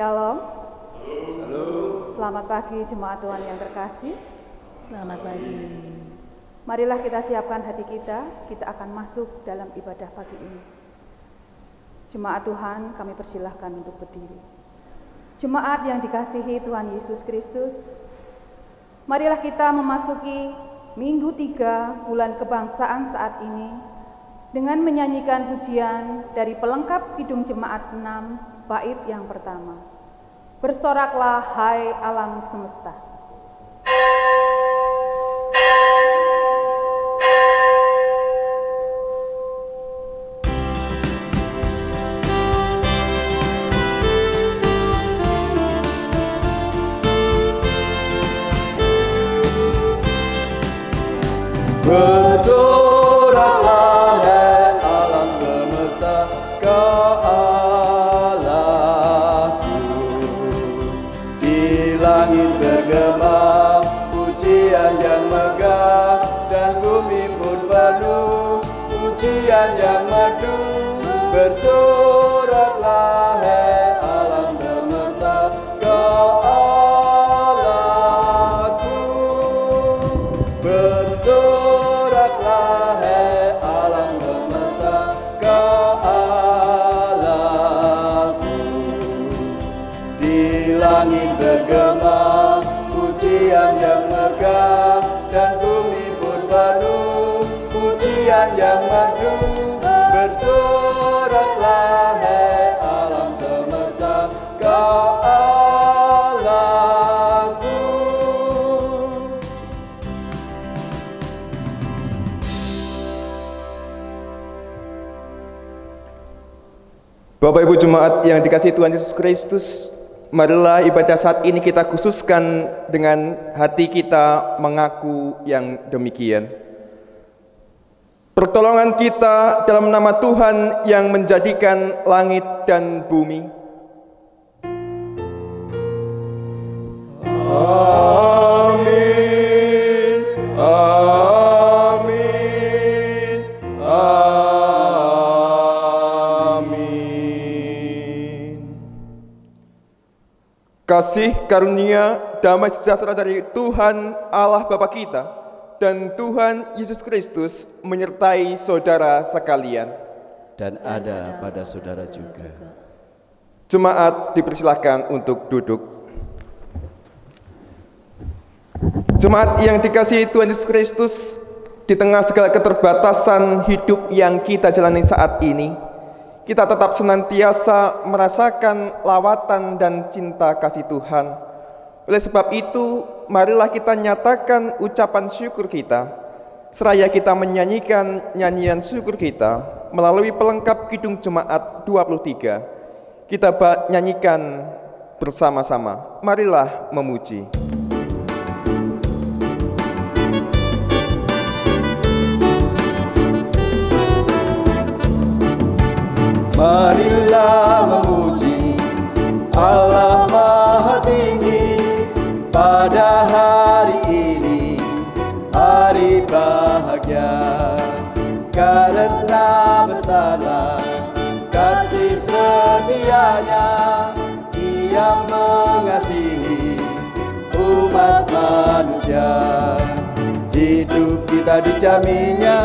Shalom. Shalom. Selamat pagi jemaat Tuhan yang terkasih. Selamat pagi. Marilah kita siapkan hati kita akan masuk dalam ibadah pagi ini. Jemaat Tuhan, kami persilahkan untuk berdiri. Jemaat yang dikasihi Tuhan Yesus Kristus, marilah kita memasuki Minggu 3 bulan kebangsaan saat ini dengan menyanyikan pujian dari pelengkap Kidung Jemaat 6 bait yang pertama. Bersoraklah hai alam semesta. Bersoraklah hai alam semesta ke Allahku. Di langit bergema pujian yang megah, dan bumi pun penuh pujian yang merdu. Bersoraklah hai alam semesta ke Allahku. Bersoraklah hai alam semesta ke Allahku. Di langit bergema pujian yang megah, dan bumi pun penuh pujian yang merdu. Bersoraklah hai alam semesta ke Allahku. Bapak Ibu Jemaat yang dikasihi Tuhan Yesus Kristus, marilah ibadah saat ini kita khususkan dengan hati kita mengaku yang demikian. Pertolongan kita dalam nama Tuhan yang menjadikan langit dan bumi. Amin. Amin. Amin. Kasih karunia damai sejahtera dari Tuhan Allah Bapa kita dan Tuhan Yesus Kristus menyertai saudara sekalian. Dan ada pada saudara juga. Jemaat dipersilahkan untuk duduk. Jemaat yang dikasihi Tuhan Yesus Kristus, di tengah segala keterbatasan hidup yang kita jalani saat ini, kita tetap senantiasa merasakan lawatan dan cinta kasih Tuhan. Oleh sebab itu, marilah kita nyatakan ucapan syukur kita, seraya kita menyanyikan nyanyian syukur kita melalui pelengkap Kidung Jemaat 23. Kita nyanyikan bersama-sama. Marilah memuji. Marilah memuji Allah Maha Tinggi pada hari ini, hari bahagia, karena besarlah kasih setianya. Ia mengasihi umat manusia. Hidup kita dijaminnya,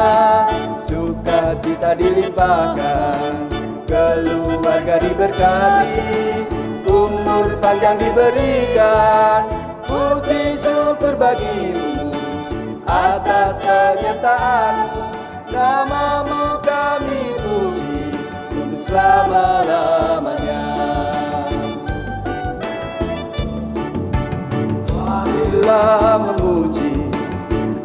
sukacita dilimpahkan, keluarga diberkati, umur panjang diberikan. Puji syukur bagimu atas penyertaan-Mu, namamu kami puji untuk selama-lamanya. Marilah memuji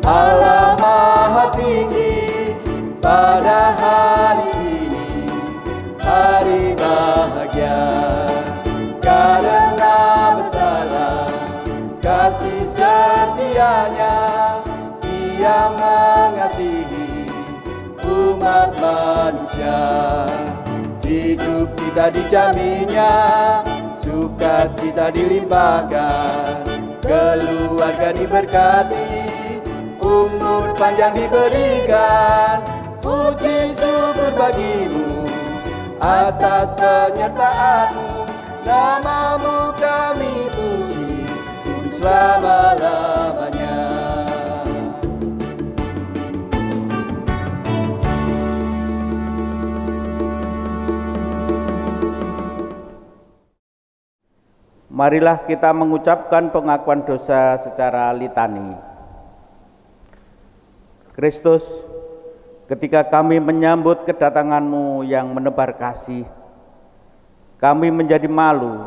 Allah Maha Tinggi pada hari ini, hari bahagia, karena besarlah kasih setianya. Ia mengasihi umat manusia. Hidup kita dijaminnya, sukacita dilimpahkan, keluarga diberkati, umur panjang diberikan. Puji syukur bagimu atas penyertaan-Mu, Namamu kami puji untuk selama-lamanya. Marilah kita mengucapkan pengakuan dosa secara litani. Kristus, ketika kami menyambut kedatangan-Mu yang menebar kasih, kami menjadi malu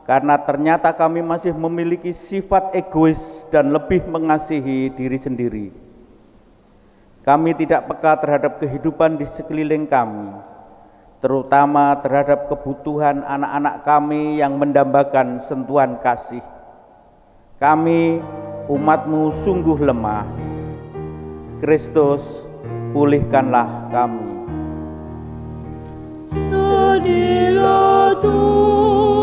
karena ternyata kami masih memiliki sifat egois dan lebih mengasihi diri sendiri. Kami tidak peka terhadap kehidupan di sekeliling kami, terutama terhadap kebutuhan anak-anak kami yang mendambakan sentuhan kasih. Kami, umat-Mu, sungguh lemah. Kristus, pulihkanlah kami. Jadilah Tuhan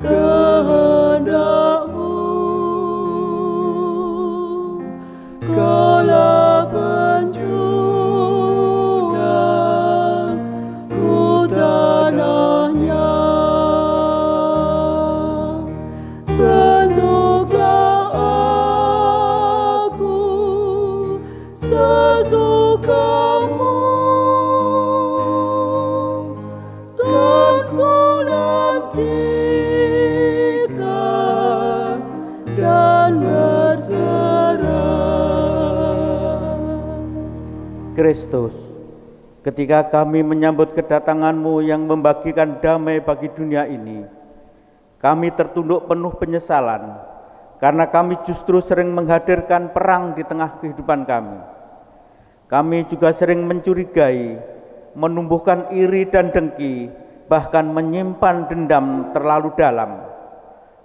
kehendak-Mu, kala penjunan ku tanahnya. Bentuklah aku sesuka-Mu, dan ku nantikan dan berserah. Kristus, ketika kami menyambut kedatangan-Mu yang membagikan damai bagi dunia ini, kami tertunduk penuh penyesalan karena kami justru sering menghadirkan perang di tengah kehidupan kami. Kami juga sering mencurigai, menumbuhkan iri dan dengki, bahkan menyimpan dendam terlalu dalam.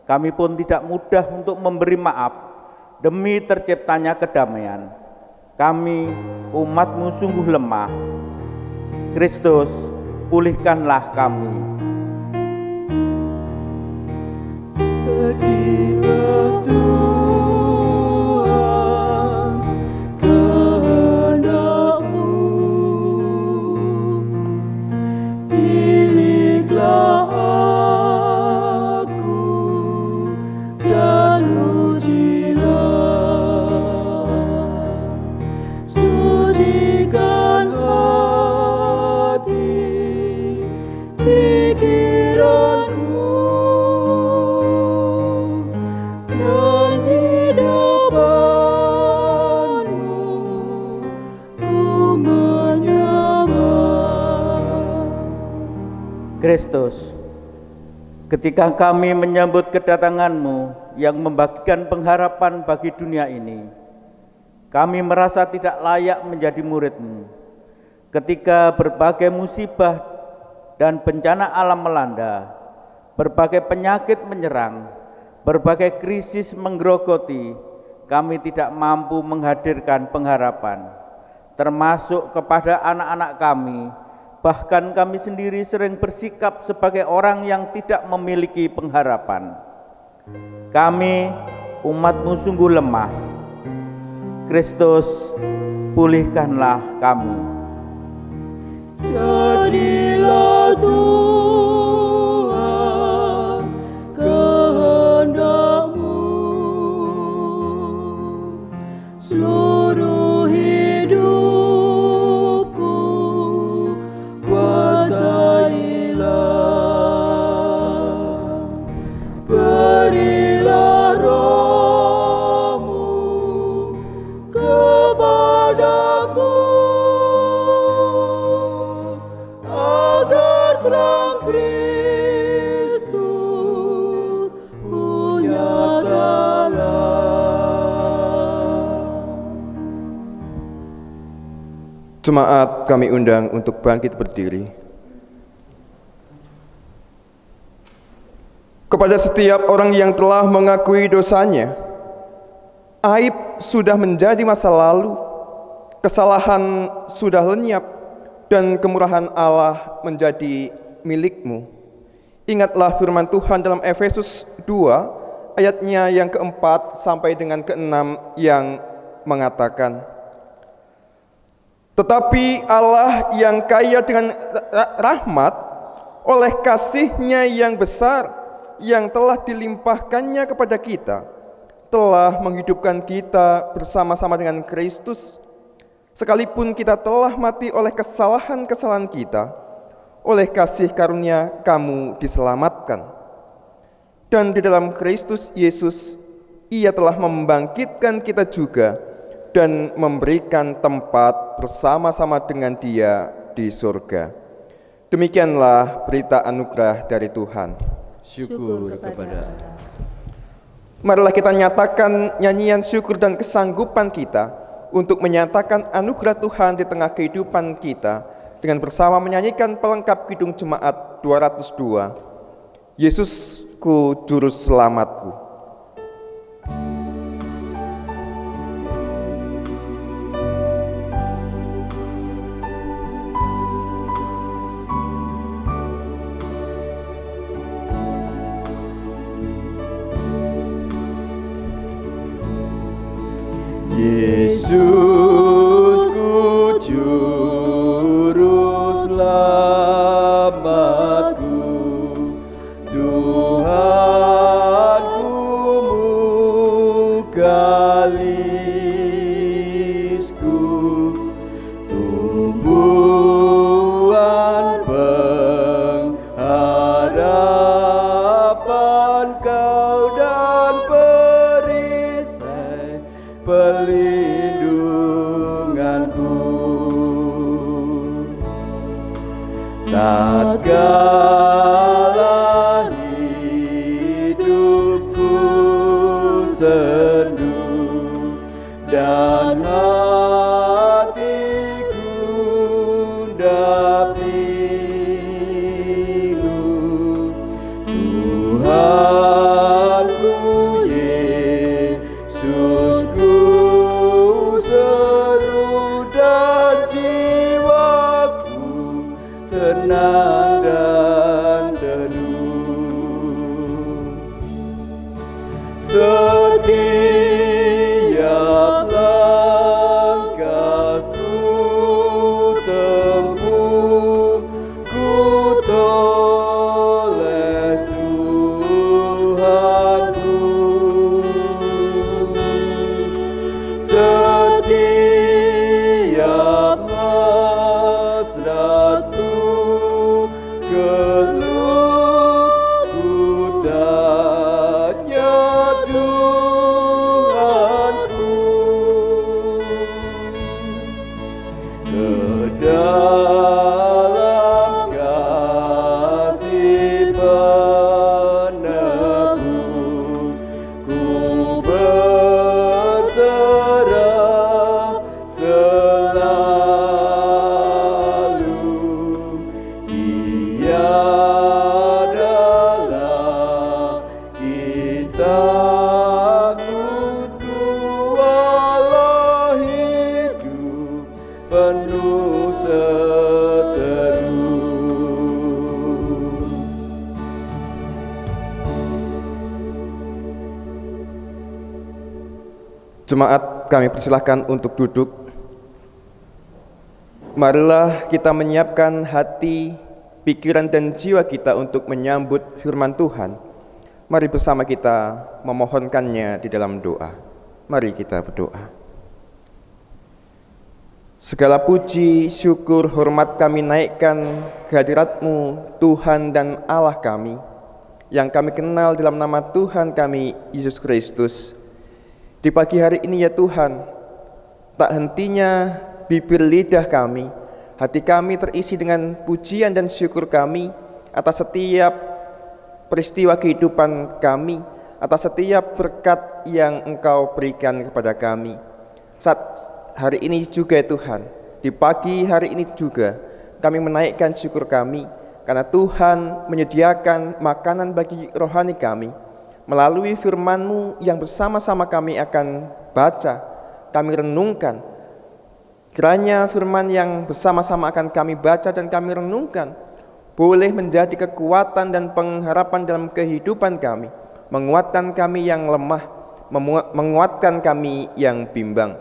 Kami pun tidak mudah untuk memberi maaf demi terciptanya kedamaian. Kami, umat-Mu, sungguh lemah. Kristus, pulihkanlah kami. Jadilah Tuhan kehendak-Mu, pilihlah aku dan ujilah, sucikan hati pikiranku, dan di depan-Mu ku menyembah. Kristus, ketika kami menyambut kedatangan-Mu yang membagikan pengharapan bagi dunia ini, kami merasa tidak layak menjadi murid-Mu. Ketika berbagai musibah dan bencana alam melanda, berbagai penyakit menyerang, berbagai krisis menggerogoti, kami tidak mampu menghadirkan pengharapan, termasuk kepada anak-anak kami. Bahkan kami sendiri sering bersikap sebagai orang yang tidak memiliki pengharapan. Kami, umat-Mu, sungguh lemah. Kristus, pulihkanlah kami. Jadilah Tuhan kehendak-Mu, seluruh hidupku kuasailah. Berilah Roh-Mu kepadaku, agar terang Kristus nyatalah. Jemaat kami undang untuk bangkit berdiri. Kepada setiap orang yang telah mengakui dosanya, aib sudah menjadi masa lalu, kesalahan sudah lenyap, dan kemurahan Allah menjadi milik-Mu. Ingatlah firman Tuhan dalam Efesus 2 ayatnya yang keempat sampai dengan keenam yang mengatakan, tetapi Allah yang kaya dengan rahmat oleh kasih-Nya yang besar yang telah dilimpahkannya kepada kita, telah menghidupkan kita bersama-sama dengan Kristus. Sekalipun kita telah mati oleh kesalahan-kesalahan kita, oleh kasih karunia kamu diselamatkan. Dan di dalam Kristus Yesus, Ia telah membangkitkan kita juga dan memberikan tempat bersama-sama dengan Dia di surga. Demikianlah berita anugerah dari Tuhan. Syukur kepada Allah. Marilah kita nyatakan nyanyian syukur dan kesanggupan kita untuk menyatakan anugerah Tuhan di tengah kehidupan kita dengan bersama menyanyikan pelengkap Kidung Jemaat 202, Yesusku Juru Selamatku. Yesusku Juru Selamatku, Tuhanku mukalisku, tumpuan pengharapan Kau dan perisai pelindunganku. Tatkala hidupku sendu dan hatiku gundah pilu, Tuhanku Yesusku seru dan jiwaku tenang dan teduh. Setiap langkahku tempuh, ku toleh Tuhanku. Setiap hasratku gelut, ku tanya Tuhanku. Ke dalam kasih penebus ku berserah selalu. Ia adalah takutku walau hidup penuh seteru. Jemaat, kami persilahkan untuk duduk. Marilah kita menyiapkan hati, pikiran dan jiwa kita untuk menyambut firman Tuhan. Mari bersama kita memohonkannya di dalam doa. Mari kita berdoa. Segala puji, syukur, hormat kami naikkan kehadirat-Mu, Tuhan dan Allah kami, yang kami kenal dalam nama Tuhan kami, Yesus Kristus. Di pagi hari ini ya Tuhan, tak hentinya bibir lidah kami, hati kami terisi dengan pujian dan syukur kami atas setiap peristiwa kehidupan kami, atas setiap berkat yang Engkau berikan kepada kami. Saat hari ini juga ya Tuhan, di pagi hari ini juga kami menaikkan syukur kami karena Tuhan menyediakan makanan bagi rohani kami melalui firman-Mu yang bersama-sama kami akan baca, kami renungkan. Kiranya firman yang bersama-sama akan kami baca dan kami renungkan boleh menjadi kekuatan dan pengharapan dalam kehidupan kami, menguatkan kami yang lemah, menguatkan kami yang bimbang.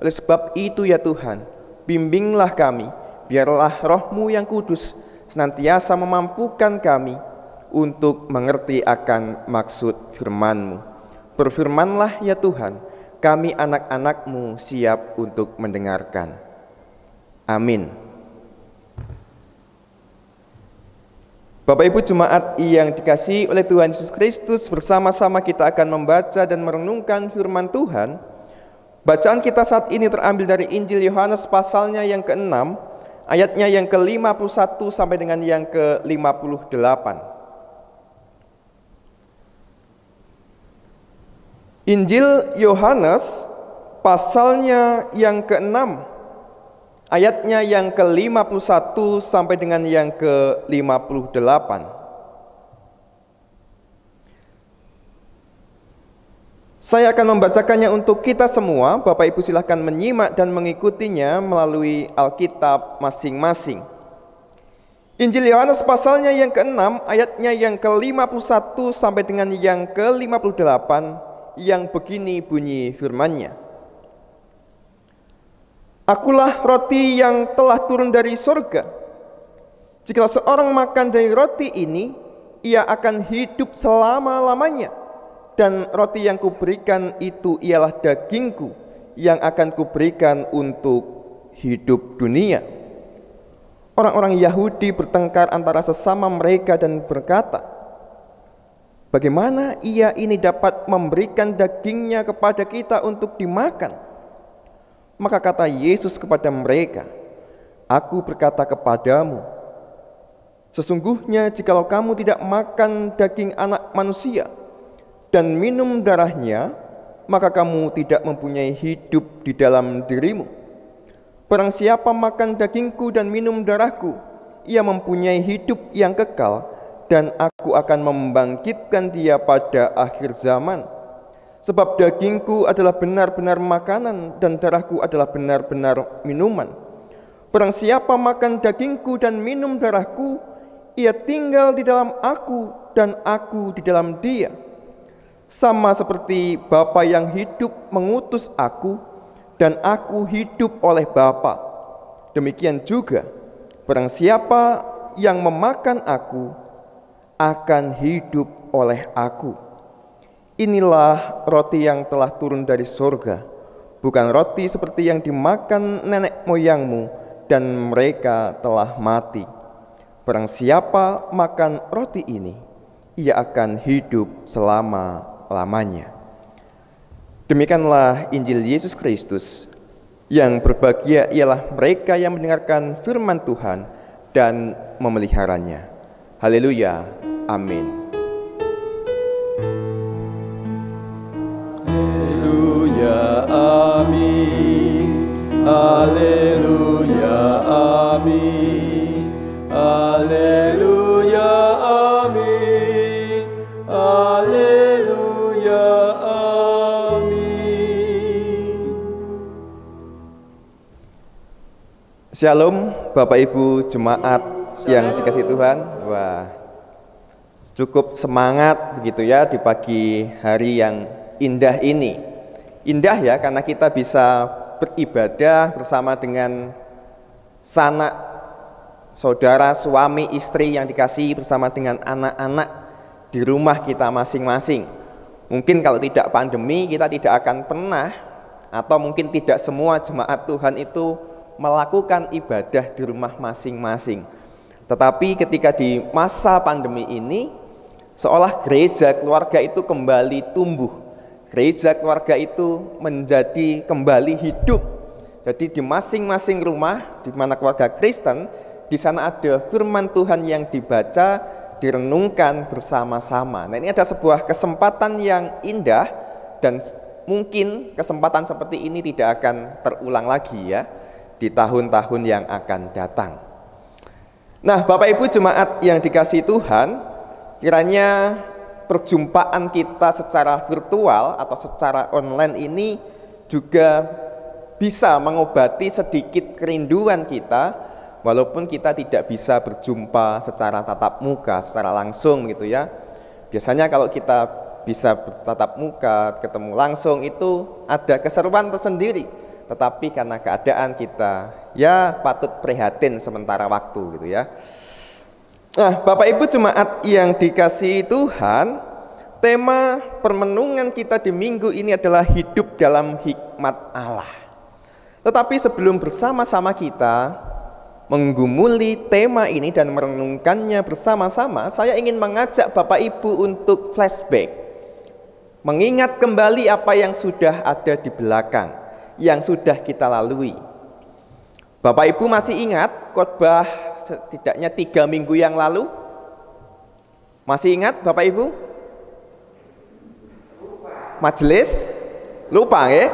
Oleh sebab itu ya Tuhan, bimbinglah kami, biarlah Roh-Mu yang kudus senantiasa memampukan kami untuk mengerti akan maksud firman-Mu. Berfirmanlah ya Tuhan, kami anak-anak-Mu siap untuk mendengarkan. Amin. Bapak Ibu jemaat yang dikasihi oleh Tuhan Yesus Kristus, bersama-sama kita akan membaca dan merenungkan firman Tuhan. Bacaan kita saat ini terambil dari Injil Yohanes pasalnya yang ke-6, ayatnya yang ke-51 sampai dengan yang ke-58. Injil Yohanes pasalnya yang ke-6, ayatnya yang ke-51 sampai dengan yang ke-58. Saya akan membacakannya untuk kita semua. Bapak Ibu silakan menyimak dan mengikutinya melalui Alkitab masing-masing. Injil Yohanes pasalnya yang ke-6, ayatnya yang ke-51 sampai dengan yang ke-58, yang begini bunyi firman-Nya. Akulah roti yang telah turun dari surga. Jika seorang makan dari roti ini, ia akan hidup selama-lamanya. Dan roti yang kuberikan itu ialah dagingku yang akan kuberikan untuk hidup dunia. Orang-orang Yahudi bertengkar antara sesama mereka dan berkata, bagaimana ia ini dapat memberikan dagingnya kepada kita untuk dimakan? Maka kata Yesus kepada mereka, aku berkata kepadamu, sesungguhnya jikalau kamu tidak makan daging anak manusia dan minum darahnya, maka kamu tidak mempunyai hidup di dalam dirimu. Barang siapa makan dagingku dan minum darahku, ia mempunyai hidup yang kekal, dan aku akan membangkitkan dia pada akhir zaman. Sebab dagingku adalah benar-benar makanan dan darahku adalah benar-benar minuman. Barang siapa makan dagingku dan minum darahku, ia tinggal di dalam aku dan aku di dalam dia. Sama seperti Bapa yang hidup mengutus aku dan aku hidup oleh Bapa. Demikian juga barang siapa yang memakan aku akan hidup oleh aku. Inilah roti yang telah turun dari surga, bukan roti seperti yang dimakan nenek moyangmu dan mereka telah mati. Barang siapa makan roti ini, ia akan hidup selama-lamanya. Demikianlah Injil Yesus Kristus. Yang berbahagia ialah mereka yang mendengarkan firman Tuhan dan memeliharanya. Haleluya, amin. Haleluya, amin. Haleluya, amin. Haleluya, amin. Haleluya, amin. Shalom Bapak Ibu jemaat yang dikasihi Tuhan. Wah, cukup semangat begitu ya di pagi hari yang indah ini. Indah ya karena kita bisa beribadah bersama dengan sanak saudara, suami, istri yang dikasihi, bersama dengan anak-anak di rumah kita masing-masing. Mungkin kalau tidak pandemi kita tidak akan pernah, atau mungkin tidak semua jemaat Tuhan itu melakukan ibadah di rumah masing-masing. Tetapi ketika di masa pandemi ini, seolah gereja keluarga itu kembali tumbuh. Gereja keluarga itu menjadi kembali hidup. Jadi di masing-masing rumah di mana keluarga Kristen, di sana ada firman Tuhan yang dibaca, direnungkan bersama-sama. Nah, ini ada sebuah kesempatan yang indah, dan mungkin kesempatan seperti ini tidak akan terulang lagi ya di tahun-tahun yang akan datang. Nah, Bapak Ibu jemaat yang dikasihi Tuhan, kiranya perjumpaan kita secara virtual atau secara online ini juga bisa mengobati sedikit kerinduan kita, walaupun kita tidak bisa berjumpa secara tatap muka, secara langsung gitu ya. Biasanya kalau kita bisa bertatap muka, ketemu langsung, itu ada keseruan tersendiri. Tetapi karena keadaan kita ya patut prihatin sementara waktu gitu ya. Nah, Bapak Ibu jemaat yang dikasihi Tuhan, tema permenungan kita di minggu ini adalah hidup dalam hikmat Allah. Tetapi sebelum bersama-sama kita menggumuli tema ini dan merenungkannya bersama-sama, saya ingin mengajak Bapak Ibu untuk flashback, mengingat kembali apa yang sudah ada di belakang, yang sudah kita lalui. Bapak Ibu masih ingat khotbah setidaknya 3 minggu yang lalu? Masih ingat Bapak Ibu? Majelis? Lupa ya?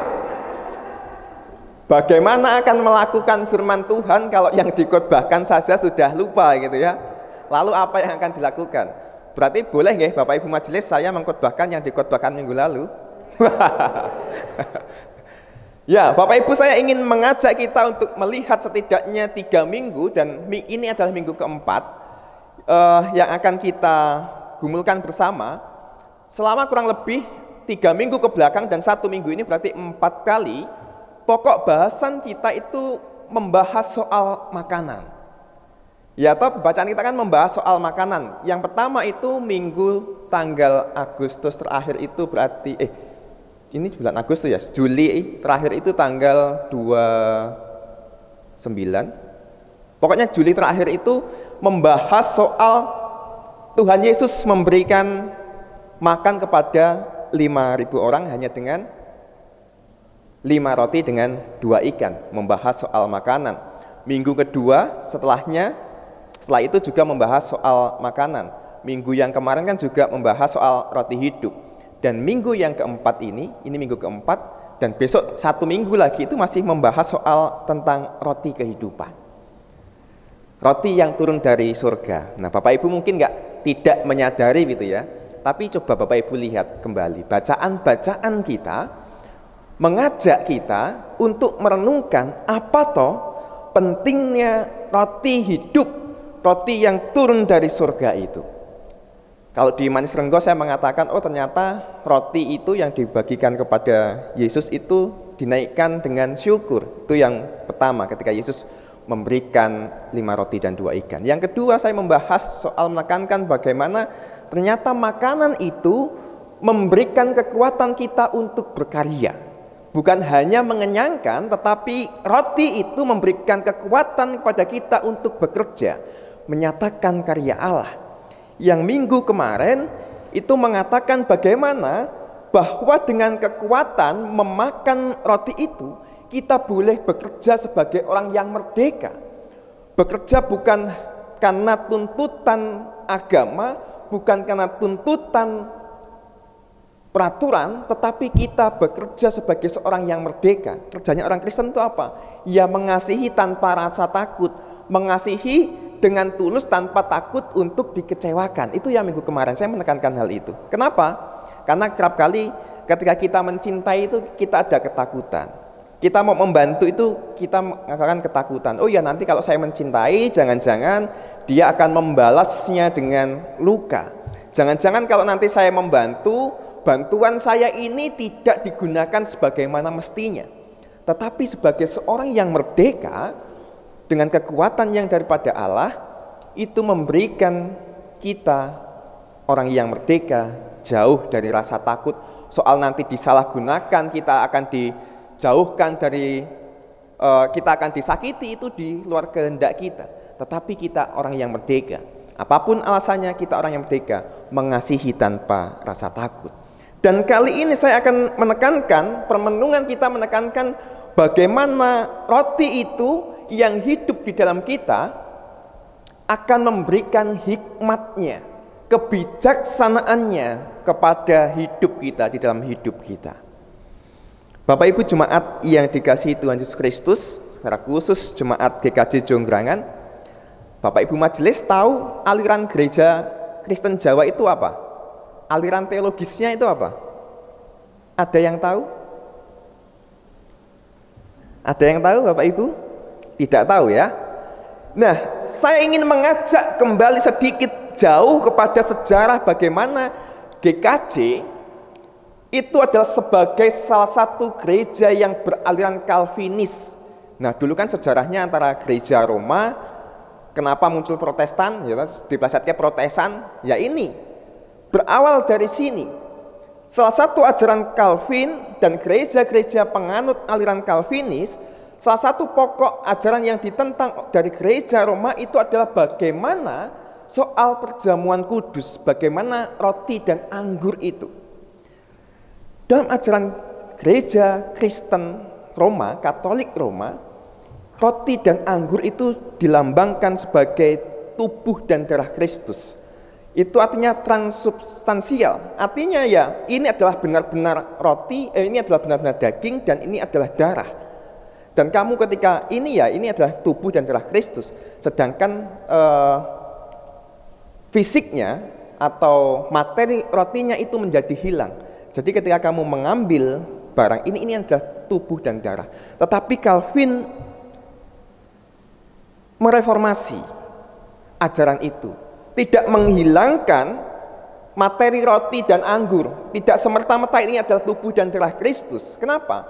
Bagaimana akan melakukan firman Tuhan kalau yang dikhotbahkan saja sudah lupa gitu ya? Lalu apa yang akan dilakukan? Berarti boleh nggih Bapak Ibu majelis saya mengkhotbahkan yang dikhotbahkan minggu lalu? Ya, Bapak Ibu saya ingin mengajak kita untuk melihat setidaknya 3 minggu, dan ini adalah minggu keempat yang akan kita gumulkan bersama. Selama kurang lebih 3 minggu ke belakang dan 1 minggu ini berarti 4 kali, pokok bahasan kita itu membahas soal makanan. Ya, atau bacaan kita kan membahas soal makanan. Yang pertama itu minggu tanggal Agustus terakhir itu berarti ini bulan Agustus ya, Juli terakhir itu tanggal 29. Pokoknya Juli terakhir itu membahas soal Tuhan Yesus memberikan makan kepada 5.000 orang hanya dengan 5 roti dengan 2 ikan, membahas soal makanan. Minggu kedua setelah itu juga membahas soal makanan. Minggu yang kemarin kan juga membahas soal roti hidup. Dan minggu yang keempat ini minggu keempat, dan besok 1 minggu lagi itu masih membahas soal tentang roti kehidupan. Roti yang turun dari surga. Nah, Bapak Ibu mungkin tidak menyadari gitu ya. Tapi coba Bapak Ibu lihat kembali, bacaan-bacaan kita mengajak kita untuk merenungkan apa toh pentingnya roti hidup, roti yang turun dari surga itu. Kalau di Manis Renggo saya mengatakan, oh ternyata roti itu yang dibagikan kepada Yesus itu dinaikkan dengan syukur. Itu yang pertama ketika Yesus memberikan 5 roti dan 2 ikan. Yang kedua saya membahas soal menekankan bagaimana ternyata makanan itu memberikan kekuatan kita untuk berkarya. Bukan hanya mengenyangkan, tetapi roti itu memberikan kekuatan kepada kita untuk bekerja, menyatakan karya Allah. Yang minggu kemarin itu mengatakan bagaimana bahwa dengan kekuatan memakan roti itu kita boleh bekerja sebagai orang yang merdeka. Bekerja bukan karena tuntutan agama, bukan karena tuntutan peraturan, tetapi kita bekerja sebagai seorang yang merdeka. Kerjanya orang Kristen itu apa? Ya mengasihi tanpa rasa takut, mengasihi dengan tulus tanpa takut untuk dikecewakan. Itu yang minggu kemarin saya menekankan hal itu. Kenapa? Karena kerap kali ketika kita mencintai itu kita ada ketakutan. Kita mau membantu itu kita mengatakan ketakutan. Oh ya, nanti kalau saya mencintai jangan-jangan dia akan membalasnya dengan luka. Jangan-jangan kalau nanti saya membantu, bantuan saya ini tidak digunakan sebagaimana mestinya. Tetapi sebagai seorang yang merdeka dengan kekuatan yang daripada Allah, itu memberikan kita orang yang merdeka jauh dari rasa takut soal nanti disalahgunakan, kita akan dijauhkan dari kita akan disakiti, itu di luar kehendak kita. Tetapi kita orang yang merdeka, apapun alasannya kita orang yang merdeka, mengasihi tanpa rasa takut. Dan kali ini saya akan menekankan, permenungan kita menekankan bagaimana roti itu yang hidup di dalam kita akan memberikan hikmatnya, kebijaksanaannya kepada hidup kita, di dalam hidup kita. Bapak Ibu jemaat yang dikasihi Tuhan Yesus Kristus, secara khusus jemaat GKJ Jonggrangan, Bapak Ibu majelis tahu aliran gereja Kristen Jawa itu apa? Aliran teologisnya itu apa? Ada yang tahu? Ada yang tahu Bapak Ibu? Tidak tahu ya. Nah, saya ingin mengajak kembali sedikit jauh kepada sejarah bagaimana GKJ itu adalah sebagai salah satu gereja yang beraliran Calvinis. Nah, dulu kan sejarahnya antara gereja Roma, Kenapa muncul Protestan? Ya kan, diplesetke Protesan. Ya ini berawal dari sini. Salah satu ajaran Calvin dan gereja-gereja penganut aliran Calvinis, salah satu pokok ajaran yang ditentang dari gereja Roma itu adalah bagaimana soal perjamuan kudus, bagaimana roti dan anggur itu. Dalam ajaran gereja Kristen Roma, Katolik Roma, roti dan anggur itu dilambangkan sebagai tubuh dan darah Kristus. Itu artinya transubstansial. Artinya ya ini adalah benar-benar roti, ini adalah benar-benar daging dan ini adalah darah. Dan kamu ketika ini adalah tubuh dan darah Kristus. Sedangkan fisiknya atau materi rotinya itu menjadi hilang. Jadi ketika kamu mengambil barang ini adalah tubuh dan darah. Tetapi Calvin mereformasi ajaran itu, tidak menghilangkan materi roti dan anggur, tidak semerta-merta ini adalah tubuh dan darah Kristus. Kenapa?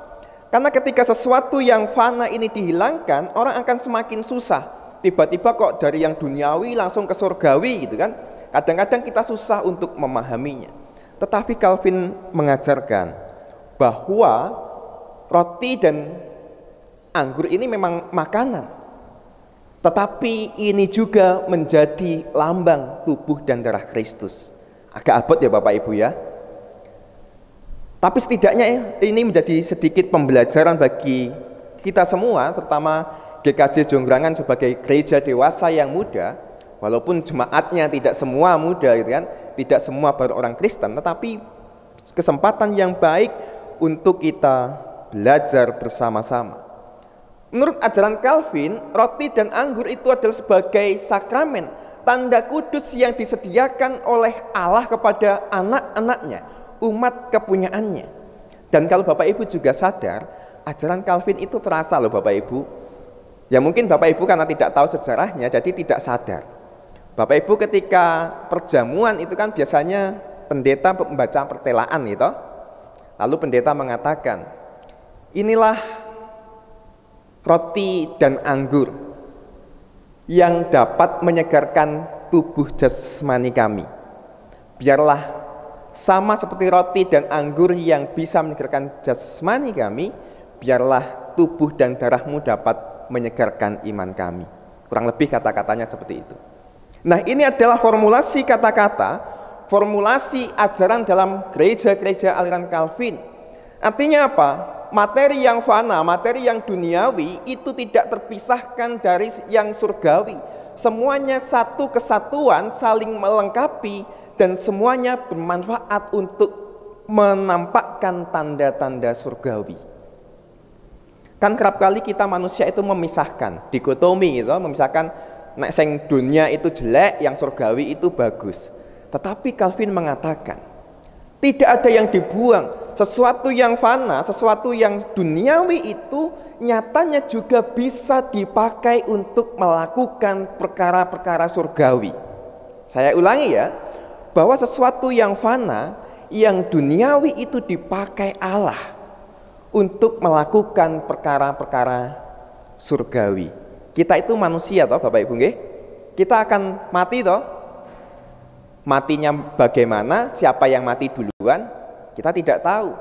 Karena ketika sesuatu yang fana ini dihilangkan, orang akan semakin susah. Tiba-tiba kok dari yang duniawi langsung ke surgawi gitu kan. Kadang-kadang kita susah untuk memahaminya. Tetapi Calvin mengajarkan bahwa roti dan anggur ini memang makanan, tetapi ini juga menjadi lambang tubuh dan darah Kristus. Agak abot ya Bapak Ibu ya. Tapi setidaknya ini menjadi sedikit pembelajaran bagi kita semua, terutama GKJ Jonggrangan sebagai gereja dewasa yang muda. Walaupun jemaatnya tidak semua muda gitu kan, tidak semua baru orang Kristen, tetapi kesempatan yang baik untuk kita belajar bersama-sama. Menurut ajaran Calvin, roti dan anggur itu adalah sebagai sakramen, tanda kudus yang disediakan oleh Allah kepada anak-anaknya, umat kepunyaannya. Dan kalau Bapak Ibu juga sadar, ajaran Calvin itu terasa loh Bapak Ibu. Ya mungkin Bapak Ibu karena tidak tahu sejarahnya, jadi tidak sadar. Bapak Ibu ketika perjamuan itu kan biasanya pendeta membaca pertelaan gitu. Lalu pendeta mengatakan, inilah roti dan anggur yang dapat menyegarkan tubuh jasmani kami. Biarlah sama seperti roti dan anggur yang bisa menyegarkan jasmani kami, biarlah tubuh dan darahmu dapat menyegarkan iman kami. Kurang lebih kata-katanya seperti itu. Nah, ini adalah formulasi kata-kata, formulasi ajaran dalam gereja-gereja aliran Calvin. Artinya apa? Materi yang fana, materi yang duniawi itu tidak terpisahkan dari yang surgawi. Semuanya satu kesatuan, saling melengkapi, dan semuanya bermanfaat untuk menampakkan tanda-tanda surgawi. Kan kerap kali kita manusia itu memisahkan, dikotomi gitu, memisahkan nek sing dunia itu jelek, yang surgawi itu bagus. Tetapi Calvin mengatakan, tidak ada yang dibuang. Sesuatu yang fana, sesuatu yang duniawi itu nyatanya juga bisa dipakai untuk melakukan perkara-perkara surgawi. Saya ulangi ya, bahwa sesuatu yang fana, yang duniawi itu dipakai Allah untuk melakukan perkara-perkara surgawi. Kita itu manusia toh Bapak Ibu nggih? Kita akan mati toh. Matinya bagaimana, siapa yang mati duluan, kita tidak tahu.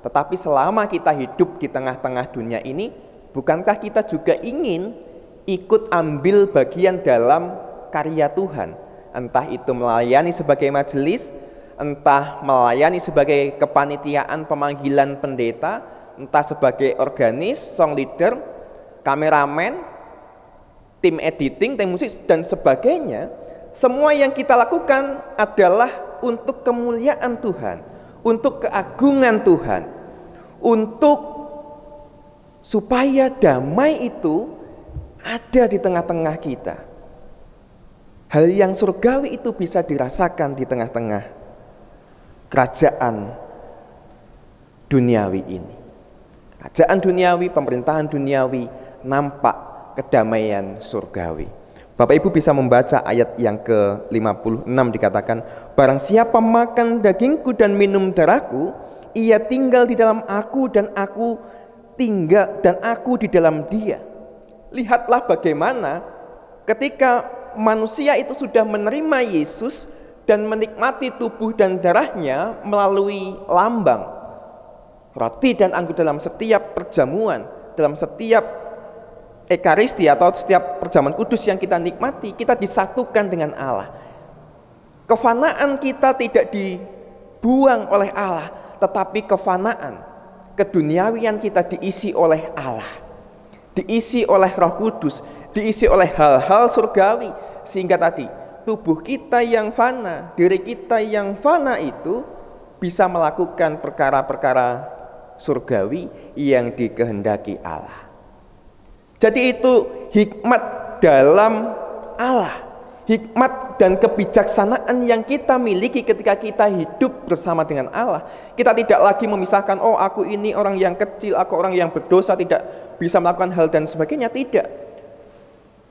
Tetapi selama kita hidup di tengah-tengah dunia ini, bukankah kita juga ingin ikut ambil bagian dalam karya Tuhan? Entah itu melayani sebagai majelis, entah melayani sebagai kepanitiaan pemanggilan pendeta, entah sebagai organis, song leader, kameramen, tim editing, tim musik, dan sebagainya. Semua yang kita lakukan adalah untuk kemuliaan Tuhan, untuk keagungan Tuhan, untuk supaya damai itu ada di tengah-tengah kita. Hal yang surgawi itu bisa dirasakan di tengah-tengah kerajaan duniawi ini. Kerajaan duniawi, pemerintahan duniawi nampak kedamaian surgawi. Bapak Ibu bisa membaca ayat yang ke-56 dikatakan, barang siapa makan dagingku dan minum darahku, ia tinggal di dalam aku dan aku tinggal dan aku di dalam dia. Lihatlah bagaimana ketika manusia itu sudah menerima Yesus dan menikmati tubuh dan darahnya melalui lambang roti dan anggur dalam setiap perjamuan, dalam setiap ekaristi atau setiap perjamuan kudus yang kita nikmati, kita disatukan dengan Allah. Kefanaan kita tidak dibuang oleh Allah, tetapi kefanaan, keduniawian kita diisi oleh Allah, diisi oleh Roh Kudus, diisi oleh hal-hal surgawi, sehingga tadi tubuh kita yang fana, diri kita yang fana itu bisa melakukan perkara-perkara surgawi yang dikehendaki Allah. Jadi itu hikmat dalam Allah, hikmat dan kebijaksanaan yang kita miliki ketika kita hidup bersama dengan Allah. Kita tidak lagi memisahkan, oh aku ini orang yang kecil, aku orang yang berdosa, tidak bisa melakukan hal dan sebagainya. Tidak.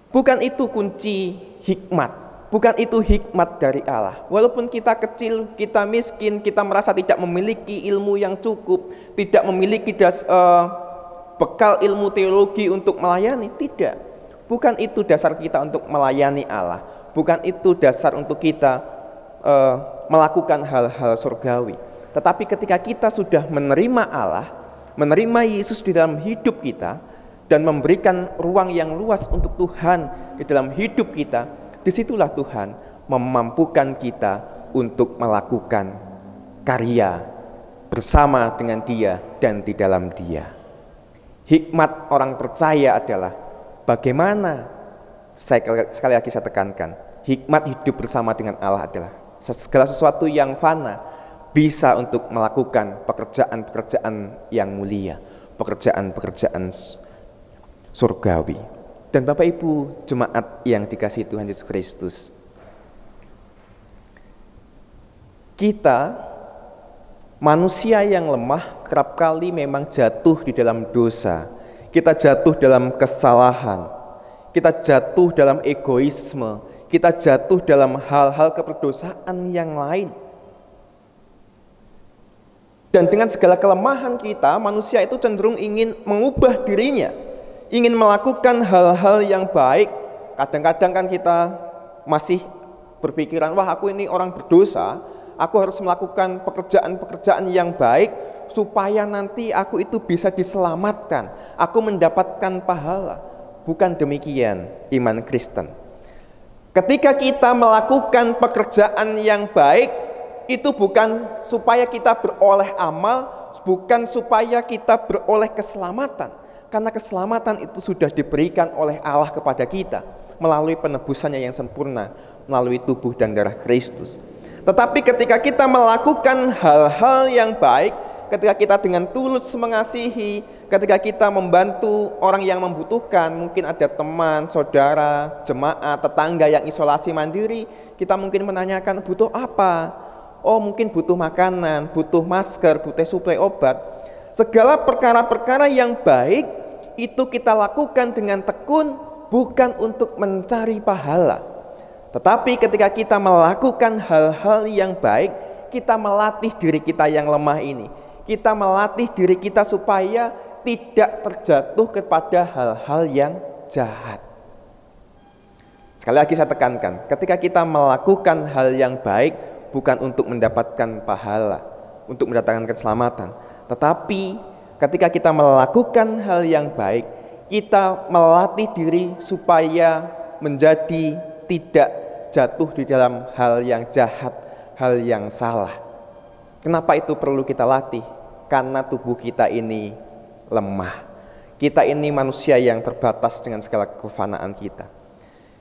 Bukan itu kunci hikmat, bukan itu hikmat dari Allah. Walaupun kita kecil, kita miskin, kita merasa tidak memiliki ilmu yang cukup, tidak memiliki bekal ilmu teologi untuk melayani, tidak. Bukan itu dasar kita untuk melayani Allah, bukan itu dasar untuk kita melakukan hal-hal surgawi. Tetapi ketika kita sudah menerima Allah, menerima Yesus di dalam hidup kita, dan memberikan ruang yang luas untuk Tuhan di dalam hidup kita, disitulah Tuhan memampukan kita untuk melakukan karya bersama dengan Dia dan di dalam Dia. Hikmat orang percaya adalah bagaimana, sekali lagi saya tekankan, hikmat hidup bersama dengan Allah adalah segala sesuatu yang fana bisa untuk melakukan pekerjaan-pekerjaan yang mulia, pekerjaan-pekerjaan surgawi. Dan Bapak Ibu jemaat yang dikasihi Tuhan Yesus Kristus, kita manusia yang lemah kerap kali memang jatuh di dalam dosa. Kita jatuh dalam kesalahan, kita jatuh dalam egoisme, kita jatuh dalam hal-hal keperdosaan yang lain. Dan dengan segala kelemahan kita, manusia itu cenderung ingin mengubah dirinya, ingin melakukan hal-hal yang baik. Kadang-kadang kan kita masih berpikiran, wah aku ini orang berdosa, aku harus melakukan pekerjaan-pekerjaan yang baik supaya nanti aku itu bisa diselamatkan, aku mendapatkan pahala. Bukan demikian iman Kristen. Ketika kita melakukan pekerjaan yang baik, itu bukan supaya kita beroleh amal, bukan supaya kita beroleh keselamatan. Karena keselamatan itu sudah diberikan oleh Allah kepada kita melalui penebusannya yang sempurna, melalui tubuh dan darah Kristus. Tetapi ketika kita melakukan hal-hal yang baik, ketika kita dengan tulus mengasihi, ketika kita membantu orang yang membutuhkan, mungkin ada teman, saudara, jemaat, tetangga yang isolasi mandiri, kita mungkin menanyakan butuh apa? Oh mungkin butuh makanan, butuh masker, butuh suplai obat. Segala perkara-perkara yang baik itu kita lakukan dengan tekun, bukan untuk mencari pahala. Tetapi ketika kita melakukan hal-hal yang baik, kita melatih diri kita yang lemah ini. Kita melatih diri kita supaya tidak terjatuh kepada hal-hal yang jahat. Sekali lagi saya tekankan, ketika kita melakukan hal yang baik, bukan untuk mendapatkan pahala, untuk mendapatkan keselamatan. Tetapi ketika kita melakukan hal yang baik, kita melatih diri supaya menjadi tidak jatuh di dalam hal yang jahat, hal yang salah. Kenapa itu perlu kita latih? Karena tubuh kita ini lemah. Kita ini manusia yang terbatas dengan segala kefanaan kita.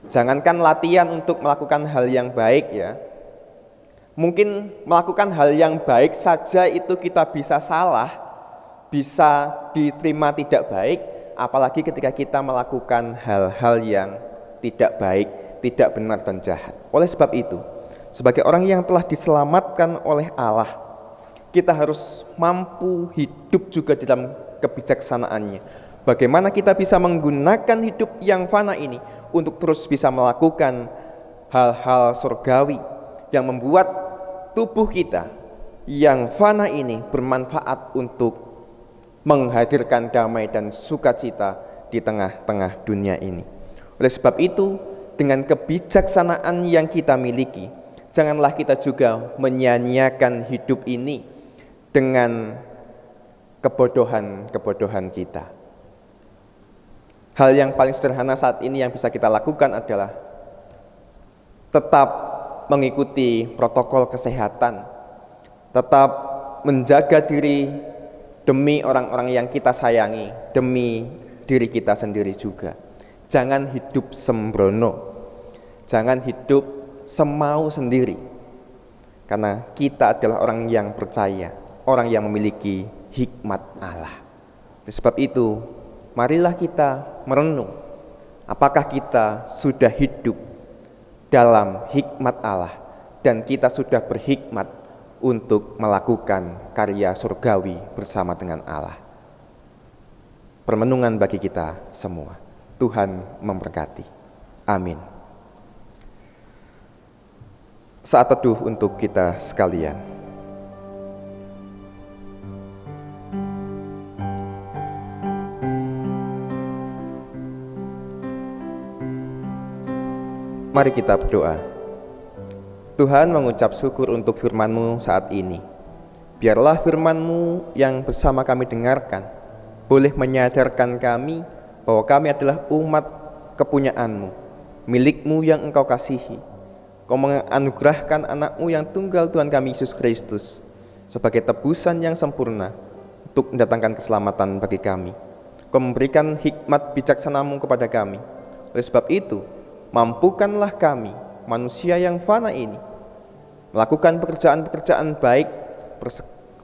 Jangankan latihan untuk melakukan hal yang baik ya. Mungkin melakukan hal yang baik saja itu kita bisa salah, bisa diterima tidak baik, apalagi ketika kita melakukan hal-hal yang tidak baik, tidak benar dan jahat. Oleh sebab itu, sebagai orang yang telah diselamatkan oleh Allah, kita harus mampu hidup juga dalam kebijaksanaannya. Bagaimana kita bisa menggunakan hidup yang fana ini untuk terus bisa melakukan hal-hal surgawi yang membuat tubuh kita yang fana ini bermanfaat untuk menghadirkan damai dan sukacita di tengah-tengah dunia ini. Oleh sebab itu, dengan kebijaksanaan yang kita miliki, janganlah kita juga menyia-nyiakan hidup ini dengan kebodohan-kebodohan kita. Hal yang paling sederhana saat ini yang bisa kita lakukan adalah tetap mengikuti protokol kesehatan, tetap menjaga diri demi orang-orang yang kita sayangi, demi diri kita sendiri juga. Jangan hidup sembrono, jangan hidup semau sendiri, karena kita adalah orang yang percaya, orang yang memiliki hikmat Allah. Oleh sebab itu, marilah kita merenung, apakah kita sudah hidup dalam hikmat Allah dan kita sudah berhikmat untuk melakukan karya surgawi bersama dengan Allah. Permenungan bagi kita semua. Tuhan memberkati. Amin. Saat teduh untuk kita sekalian. Mari kita berdoa. Tuhan, mengucap syukur untuk firman-Mu saat ini. Biarlah firman-Mu yang bersama kami dengarkan boleh menyadarkan kami bahwa kami adalah umat kepunyaan-Mu, milik-Mu yang Engkau kasihi. Kau menganugerahkan anak-Mu yang tunggal, Tuhan kami Yesus Kristus, sebagai tebusan yang sempurna untuk mendatangkan keselamatan bagi kami. Kau memberikan hikmat bijaksana-Mu kepada kami. Oleh sebab itu, mampukanlah kami, manusia yang fana ini, melakukan pekerjaan-pekerjaan baik,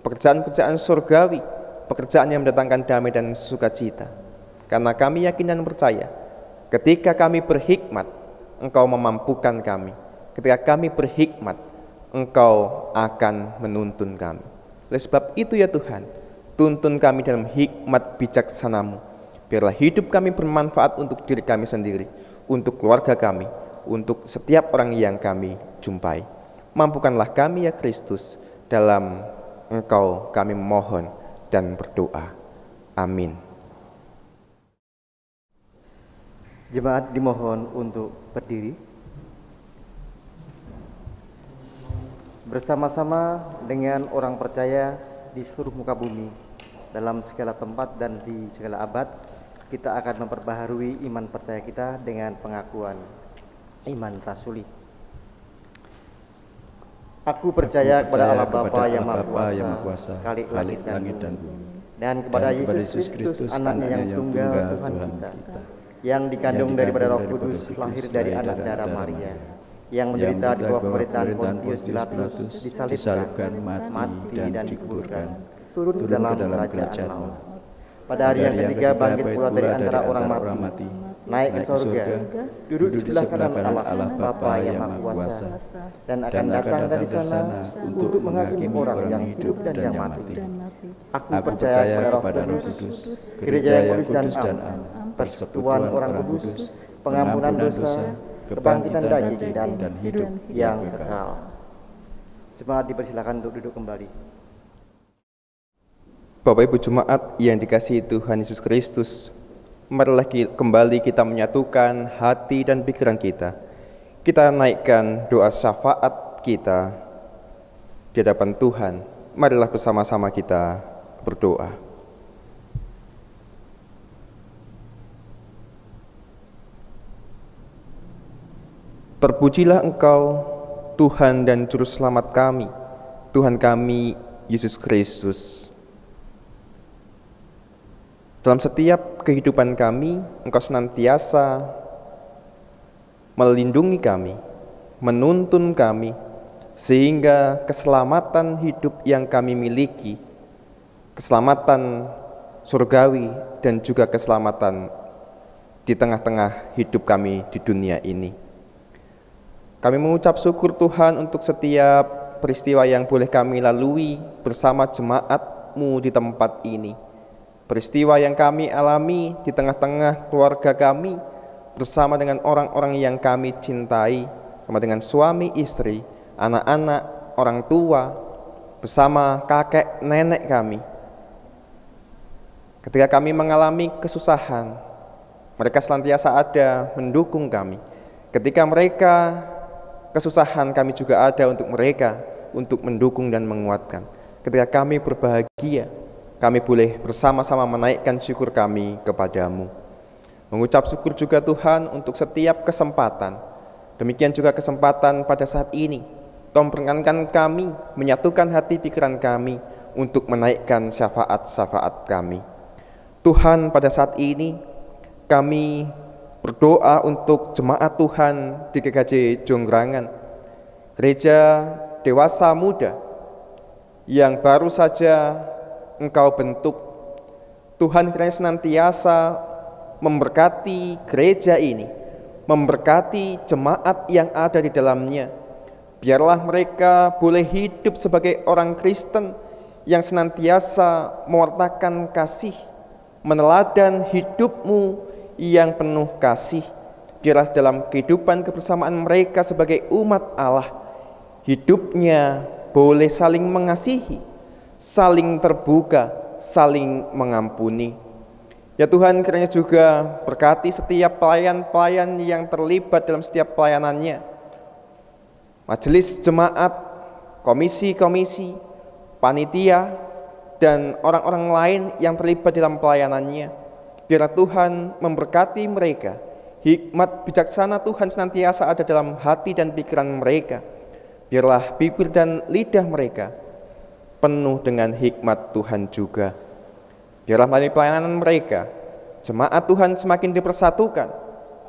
pekerjaan-pekerjaan surgawi, pekerjaan yang mendatangkan damai dan sukacita. Karena kami yakin dan percaya, ketika kami berhikmat, Engkau memampukan kami. Ketika kami berhikmat, Engkau akan menuntun kami. Oleh sebab itu ya Tuhan, tuntun kami dalam hikmat bijaksana-Mu. Biarlah hidup kami bermanfaat untuk diri kami sendiri, untuk keluarga kami, untuk setiap orang yang kami jumpai. Mampukanlah kami ya Kristus, dalam Engkau kami memohon dan berdoa. Amin. Jemaat dimohon untuk berdiri. Bersama-sama dengan orang percaya di seluruh muka bumi, dalam segala tempat dan di segala abad, kita akan memperbaharui iman percaya kita dengan pengakuan iman rasuli. Aku percaya kepada Allah Bapa yang Maha Kuasa, Khalik langit dan bumi, dan kepada Yesus Kristus, anaknya yang tunggal, Tuhan kita, yang dikandung daripada Roh Kudus, lahir dari anak darah Maria, yang menderita di bawah pemerintahan Pontius Pilatus, disalibkan, mati dan dikuburkan, turun dalam kerajaan maut. Pada hari yang ketiga bangkit pula dari antara orang mati, naik ke surga, duduk di sebelah kanan Allah Bapa yang Maha Kuasa, dan akan datang dari sana untuk menghakimi orang yang hidup dan yang mati. Aku percaya kepada Roh Kudus, gereja yang kudus dan am, persekutuan orang kudus, pengampunan dosa, kebangkitan daging dan hidup yang kekal. Jemaat dipersilakan untuk duduk kembali. Bapak Ibu Jemaat yang dikasihi Tuhan Yesus Kristus, marilah kembali kita menyatukan hati dan pikiran kita. Kita naikkan doa syafaat kita di hadapan Tuhan. Marilah bersama-sama kita berdoa. Terpujilah Engkau, Tuhan dan Juru Selamat kami, Tuhan kami Yesus Kristus. Dalam setiap kehidupan kami, Engkau senantiasa melindungi kami, menuntun kami, sehingga keselamatan hidup yang kami miliki, keselamatan surgawi dan juga keselamatan di tengah-tengah hidup kami di dunia ini. Kami mengucap syukur Tuhan untuk setiap peristiwa yang boleh kami lalui bersama jemaat-Mu di tempat ini. Peristiwa yang kami alami di tengah-tengah keluarga kami, bersama dengan orang-orang yang kami cintai, bersama dengan suami istri, anak-anak, orang tua, bersama kakek nenek kami. Ketika kami mengalami kesusahan, mereka senantiasa ada mendukung kami. Ketika mereka kesusahan, kami juga ada untuk mereka, untuk mendukung dan menguatkan. Ketika kami berbahagia, kami boleh bersama-sama menaikkan syukur kami kepadamu. Mengucap syukur juga Tuhan untuk setiap kesempatan. Demikian juga kesempatan pada saat ini. Tuhan perkenankan kami, menyatukan hati pikiran kami untuk menaikkan syafaat-syafaat kami. Tuhan, pada saat ini kami berdoa untuk jemaat Tuhan di GKJ Jonggrangan, gereja dewasa muda yang baru saja Engkau bentuk. Tuhan kiranya senantiasa memberkati gereja ini, memberkati jemaat yang ada di dalamnya. Biarlah mereka boleh hidup sebagai orang Kristen yang senantiasa mewartakan kasih, meneladan hidupmu yang penuh kasih. Biarlah dalam kehidupan kebersamaan mereka sebagai umat Allah, hidupnya boleh saling mengasihi, saling terbuka, saling mengampuni. Ya Tuhan, kiranya juga berkati setiap pelayan-pelayan yang terlibat dalam setiap pelayanannya, majelis jemaat, komisi-komisi, panitia, dan orang-orang lain yang terlibat dalam pelayanannya. Biarlah Tuhan memberkati mereka, hikmat bijaksana Tuhan senantiasa ada dalam hati dan pikiran mereka. Biarlah bibir dan lidah mereka penuh dengan hikmat Tuhan juga. Biarlah melalui pelayanan mereka, jemaat Tuhan semakin dipersatukan,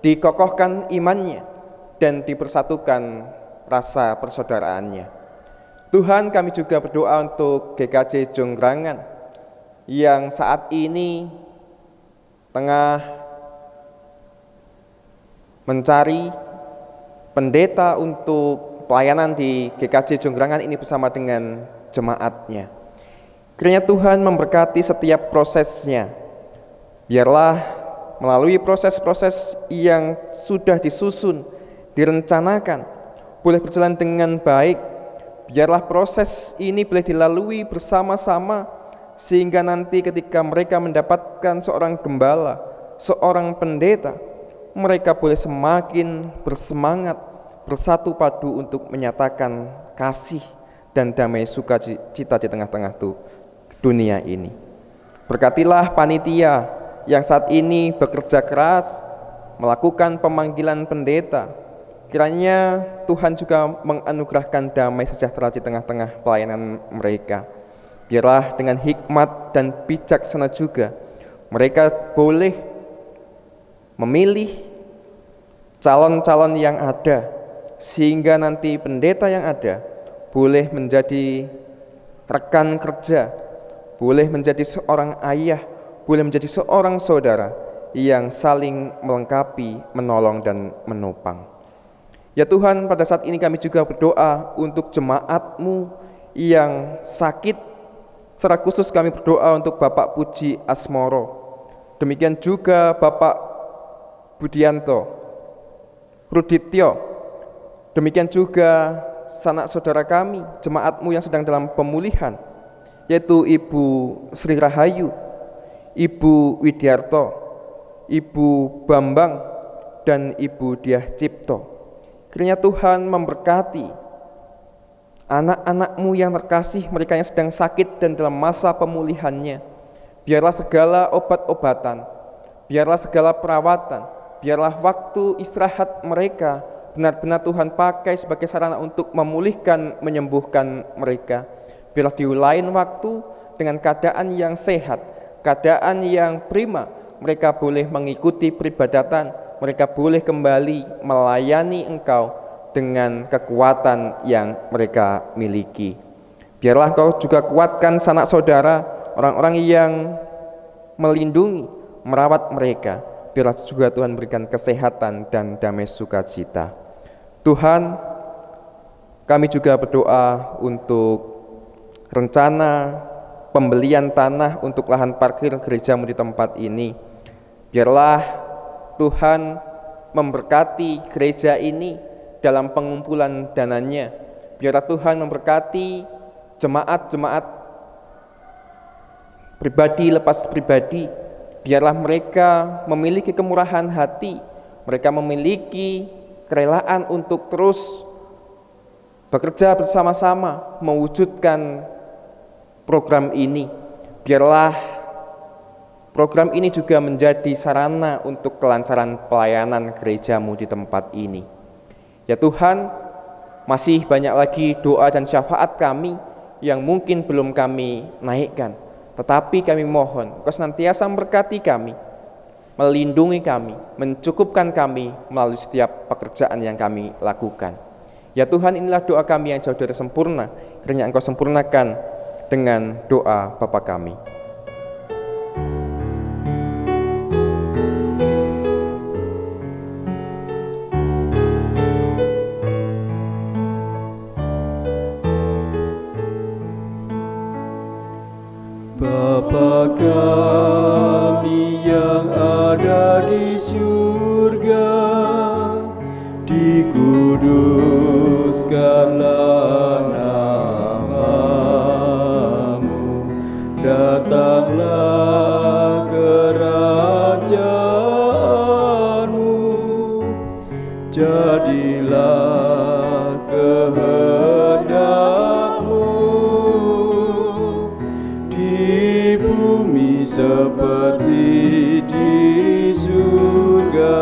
dikokohkan imannya, dan dipersatukan rasa persaudaraannya. Tuhan, kami juga berdoa untuk GKJ Jonggrangan yang saat ini tengah mencari pendeta untuk pelayanan di GKJ Jonggrangan ini bersama dengan jemaatnya. Kiranya Tuhan memberkati setiap prosesnya. Biarlah melalui proses-proses yang sudah disusun, direncanakan, boleh berjalan dengan baik. Biarlah proses ini boleh dilalui bersama-sama, sehingga nanti ketika mereka mendapatkan seorang gembala, seorang pendeta, mereka boleh semakin bersemangat, bersatu padu untuk menyatakan kasih dan damai sukacita di tengah-tengah dunia ini. Berkatilah panitia yang saat ini bekerja keras melakukan pemanggilan pendeta. Kiranya Tuhan juga menganugerahkan damai sejahtera di tengah-tengah pelayanan mereka. Biarlah dengan hikmat dan bijaksana juga mereka boleh memilih calon-calon yang ada, sehingga nanti pendeta yang ada boleh menjadi rekan kerja, boleh menjadi seorang ayah, boleh menjadi seorang saudara yang saling melengkapi, menolong dan menopang. Ya Tuhan, pada saat ini kami juga berdoa untuk jemaat-Mu yang sakit. Secara khusus kami berdoa untuk Bapak Puji Asmoro. Demikian juga Bapak Budianto, Rudityo. Demikian juga sanak saudara kami, jemaat-Mu yang sedang dalam pemulihan, yaitu Ibu Sri Rahayu, Ibu Widiarto, Ibu Bambang, dan Ibu Diah Cipto. Kiranya Tuhan memberkati anak-anak-Mu yang terkasih, mereka yang sedang sakit dan dalam masa pemulihannya. Biarlah segala obat-obatan, biarlah segala perawatan, biarlah waktu istirahat mereka benar-benar Tuhan pakai sebagai sarana untuk memulihkan, menyembuhkan mereka. Biarlah di lain waktu dengan keadaan yang sehat, keadaan yang prima, mereka boleh mengikuti peribadatan, mereka boleh kembali melayani Engkau dengan kekuatan yang mereka miliki. Biarlah Engkau juga kuatkan sanak saudara, orang-orang yang melindungi, merawat mereka. Biarlah juga Tuhan berikan kesehatan dan damai sukacita. Tuhan, kami juga berdoa untuk rencana pembelian tanah untuk lahan parkir gereja-Mu di tempat ini. Biarlah Tuhan memberkati gereja ini dalam pengumpulan dananya. Biarlah Tuhan memberkati jemaat-jemaat pribadi lepas pribadi. Biarlah mereka memiliki kemurahan hati, mereka memiliki kerelaan untuk terus bekerja bersama-sama mewujudkan program ini. Biarlah program ini juga menjadi sarana untuk kelancaran pelayanan gerejamu di tempat ini. Ya Tuhan, masih banyak lagi doa dan syafaat kami yang mungkin belum kami naikkan, tetapi kami mohon Engkau senantiasa memberkati kami, melindungi kami, mencukupkan kami melalui setiap pekerjaan yang kami lakukan. Ya Tuhan, inilah doa kami yang jauh dari sempurna, kiranya Engkau sempurnakan dengan doa Bapa kami. Bapa kami yang ada di surga, dikuduskanlah nama-Mu, datanglah kerajaan-Mu, jadilah kehendak-Mu di bumi seperti di surga.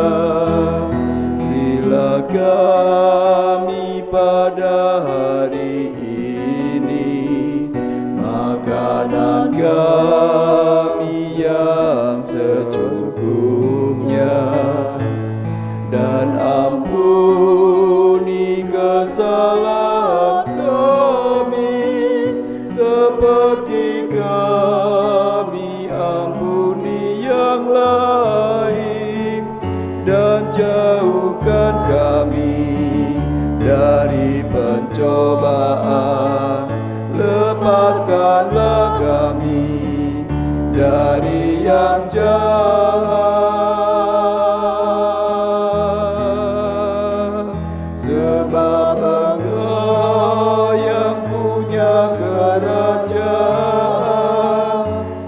Berilah kami pada hari ini makanan kami yang secukupnya, dan ampuni kesalahan kami seperti kami ampuni yang lain, dan jauhkan kami dari pencobaan, lepaskanlah kami dari yang jahat, sebab Engkau yang punya kerajaan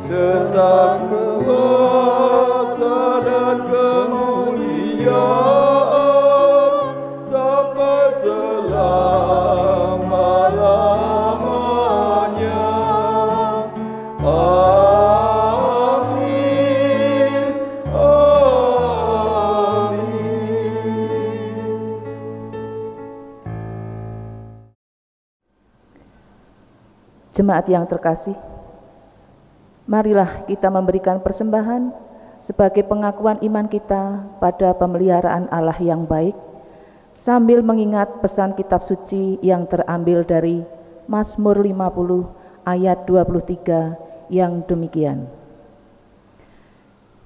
serta kuasa dan kemuliaan sampai selama-lamanya. Amin. Amin. Jemaat yang terkasih, marilah kita memberikan persembahan sebagai pengakuan iman kita pada pemeliharaan Allah yang baik, sambil mengingat pesan kitab suci yang terambil dari Mazmur 50 ayat 23 yang demikian.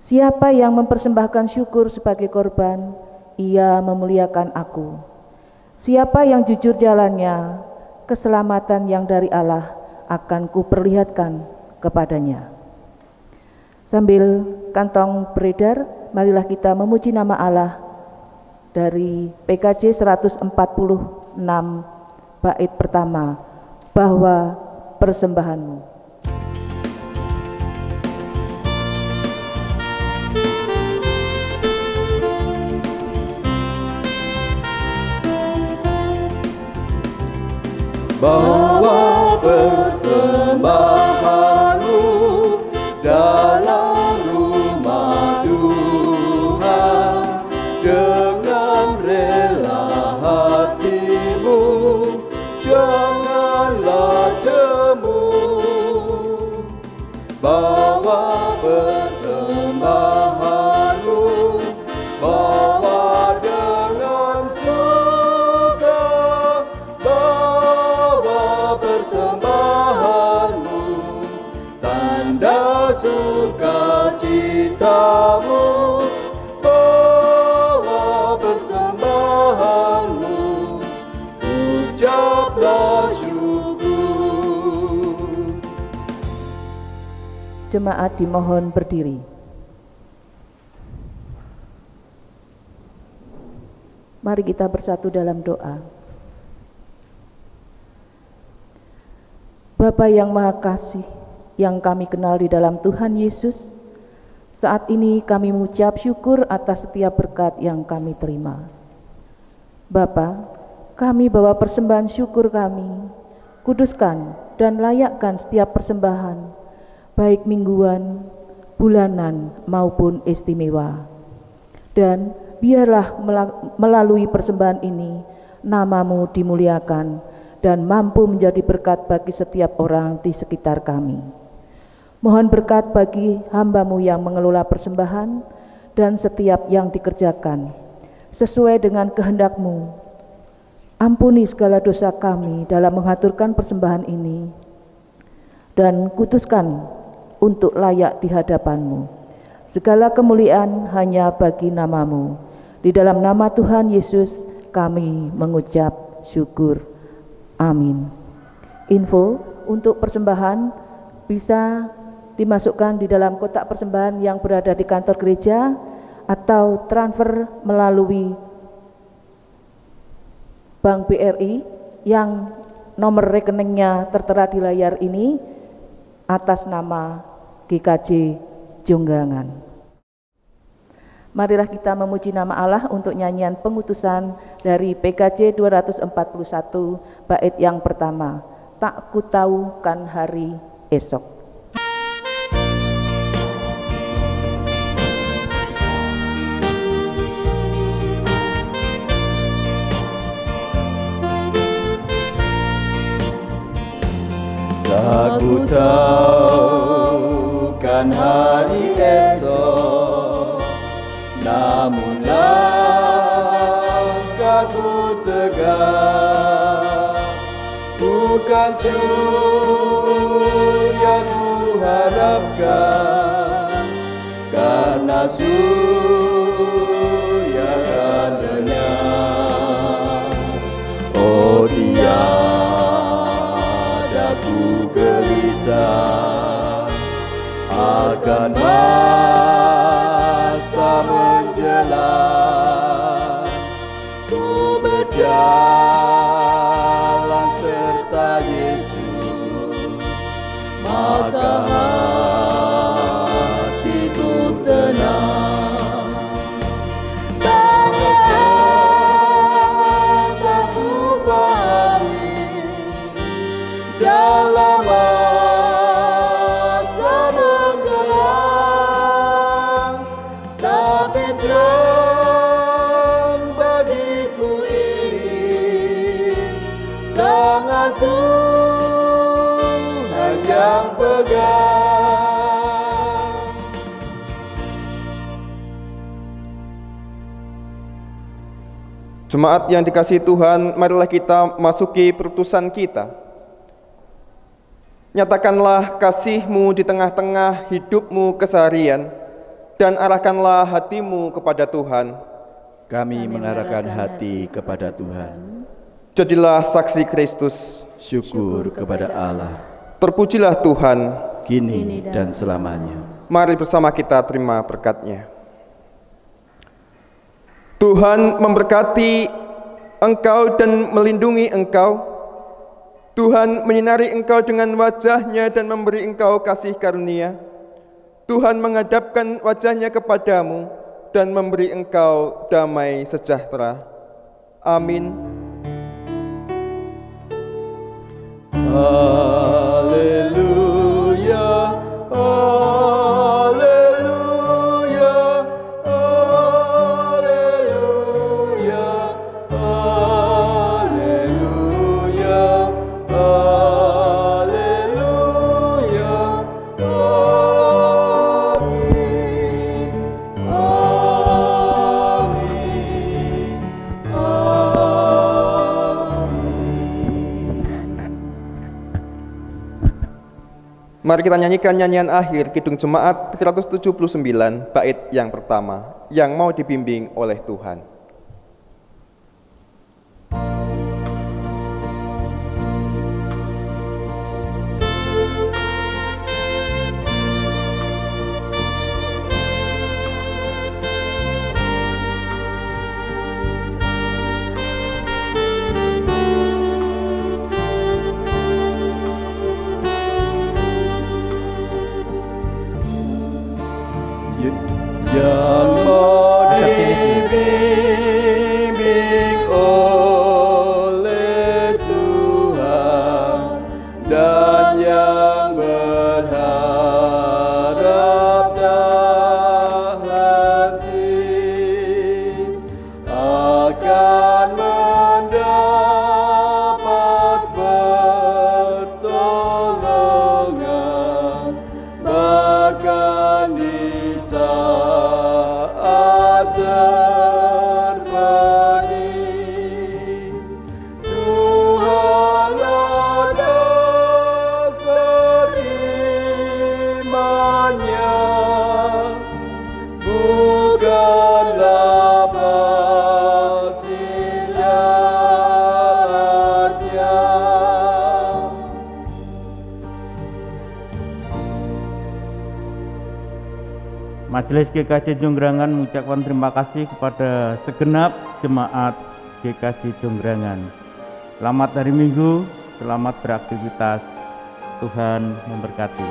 Siapa yang mempersembahkan syukur sebagai korban, ia memuliakan aku. Siapa yang jujur jalannya, keselamatan yang dari Allah akan kuperlihatkan kepadanya. Sambil kantong beredar, marilah kita memuji nama Allah dari PKJ 146 bait pertama, bahwa persembahanmu. Bawa persembahanmu dalam rumah Tuhan dengan rela hatimu, janganlah jemu. Bawa persembahanmu, bawa dengan suka, bawa persembahanmu, tanda sukacitamu, bawa persembahanmu, ucaplah syukur. Jemaat dimohon berdiri. Mari kita bersatu dalam doa. Bapa yang Maha Kasih, yang kami kenal di dalam Tuhan Yesus, saat ini kami mengucap syukur atas setiap berkat yang kami terima. Bapa, kami bawa persembahan syukur kami, kuduskan dan layakkan setiap persembahan, baik mingguan, bulanan maupun istimewa. Dan biarlah melalui persembahan ini, nama-Mu dimuliakan dan mampu menjadi berkat bagi setiap orang di sekitar kami. Mohon berkat bagi hamba-Mu yang mengelola persembahan dan setiap yang dikerjakan, sesuai dengan kehendak-Mu. Ampuni segala dosa kami dalam mengaturkan persembahan ini, dan kuduskan untuk layak di hadapan-Mu. Segala kemuliaan hanya bagi nama-Mu. Di dalam nama Tuhan Yesus kami mengucap syukur. Amin. Info untuk persembahan bisa dimasukkan di dalam kotak persembahan yang berada di kantor gereja atau transfer melalui Bank BRI yang nomor rekeningnya tertera di layar ini atas nama GKJ Jonggangan. Marilah kita memuji nama Allah untuk nyanyian pengutusan dari PKJ 241 bait yang pertama, tak ku tahu kan hari esok. Tak ku tahu kan hari esok, namun langkahku tegak. Bukan surya ku harapkan, karena surya kan lenyap. Oh tiada ku gelisah akan masa menjelang. Ku berjalan serta Yesus, maka hatiku tenang. Banyak tak ku pahami dalam masa menjelang, tapi terang bagiku ini tangan Tuhan yang pegang. Jemaat yang dikasihi Tuhan, marilah kita masuki perutusan kita. Nyatakanlah kasih-Mu di tengah-tengah hidupmu keseharian, dan arahkanlah hatimu kepada Tuhan. Kami mengarahkan hati kepada Tuhan. Jadilah saksi Kristus. Syukur kepada Allah, Terpujilah Tuhan. kini dan selamanya. Mari bersama kita terima berkat-Nya. Tuhan memberkati engkau dan melindungi engkau. Tuhan menyinari engkau dengan wajah-Nya dan memberi engkau kasih karunia. Tuhan menghadapkan wajah-Nya kepadamu dan memberi engkau damai sejahtera. Amin. Haleluya, haleluya, haleluya, haleluya, haleluya, amin, amin, Mari kita nyanyikan nyanyian akhir Kidung Jemaat 379 bait yang pertama, yang mau dibimbing oleh Tuhan. yang mau dibimbing Majelis GKJ Jonggrangan mengucapkan terima kasih kepada segenap jemaat GKJ Jonggrangan. Selamat hari Minggu, selamat beraktivitas. Tuhan memberkati.